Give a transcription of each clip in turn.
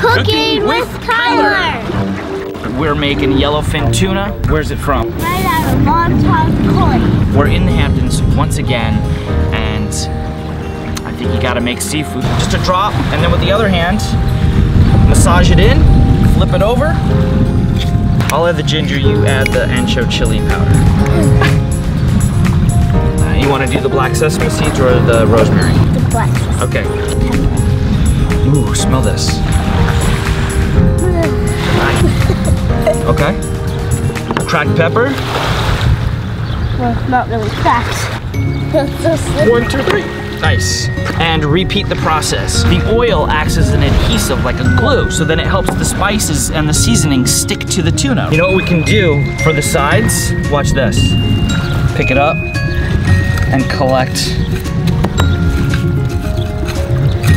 Cooking with Kyler. We're making yellowfin tuna. Where's it from? Right out of Montauk Point. We're in the Hamptons once again, and I think you gotta make seafood. Just a drop, and then with the other hand, massage it in, flip it over. I'll add the ginger, you add the ancho chili powder. You wanna do the black sesame seeds or the rosemary? The black sesame. Okay. Ooh, smell this. Okay. Cracked pepper. Well, it's not really cracked. It's so slippery. 1, 2, 3. Nice. And repeat the process. The oil acts as an adhesive, like a glue, so then it helps the spices and the seasoning stick to the tuna. You know what we can do for the sides? Watch this. Pick it up and collect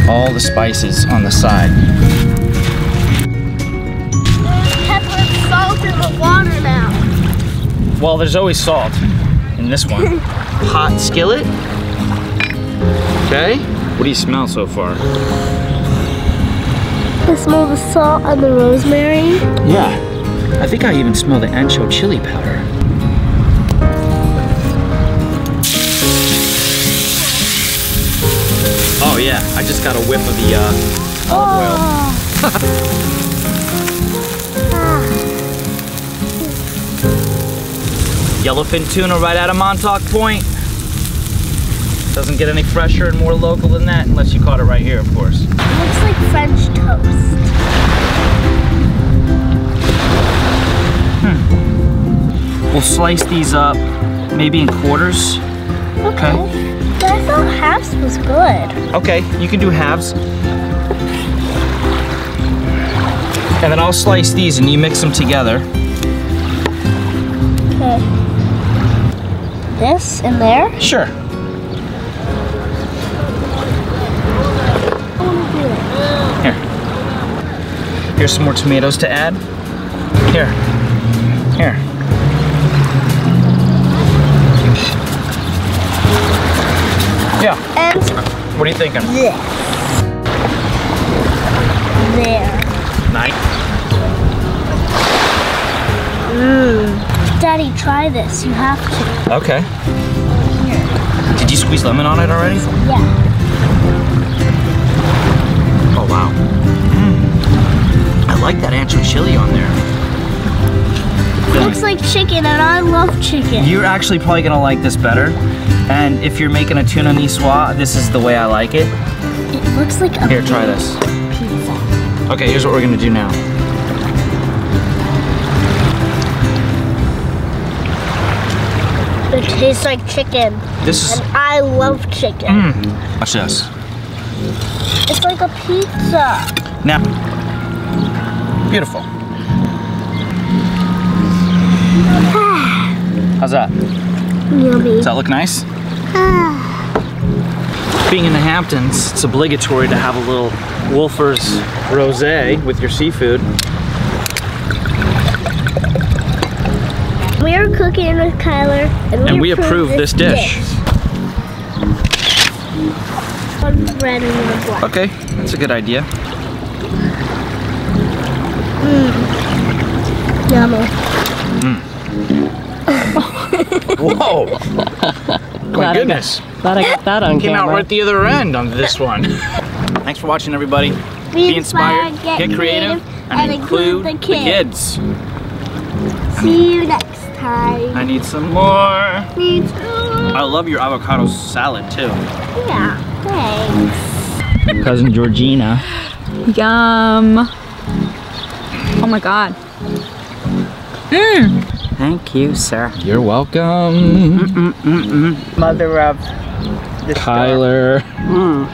all the spices on the side. Pepper and salt in the water now. Well, there's always salt in this one. Hot skillet. Okay. What do you smell so far? I smell the salt and the rosemary. Yeah. I think I even smell the ancho chili powder. Oh yeah, I just got a whiff of the olive oil. Yellowfin tuna right out of Montauk Point. Doesn't get any fresher and more local than that unless you caught it right here, of course. It looks like French toast. We'll slice these up maybe in quarters. Okay. But I thought halves was good. Okay, you can do halves. And then I'll slice these and you mix them together. Okay. This in there? Sure. Here. Here's some more tomatoes to add. Here. Here. Yeah. And what are you thinking? this. There. Nice. Daddy, try this. You have to. Okay. Here. Did you squeeze lemon on it already? Yeah. Oh wow. I like that ancho chili on there. It looks like chicken, and I love chicken. You're actually probably gonna like this better. And if you're making a tuna nicoise, this is the way I like it. It looks like a Here, try this. pizza. Okay, here's what we're gonna do now. It tastes like chicken. This is. And I love chicken. Watch this. It's like a pizza. Now. Beautiful. How's that? Yummy. Does that look nice? Being in the Hamptons, it's obligatory to have a little Wolfer's Rosé with your seafood. We are cooking with Kyler, And we approve this dish. One red and one black. Okay, that's a good idea. Yummy. Whoa! My goodness. Glad I got that on Came out camera. right the other end on this one. Thanks for watching, everybody. Be inspired, get creative, and include the kids. See you next time. I need some more. Me too. I love your avocado salad too. Yeah, thanks. Cousin Georgina. Yum. Oh my God. Thank you, sir. You're welcome. Mother of the Kyler. store.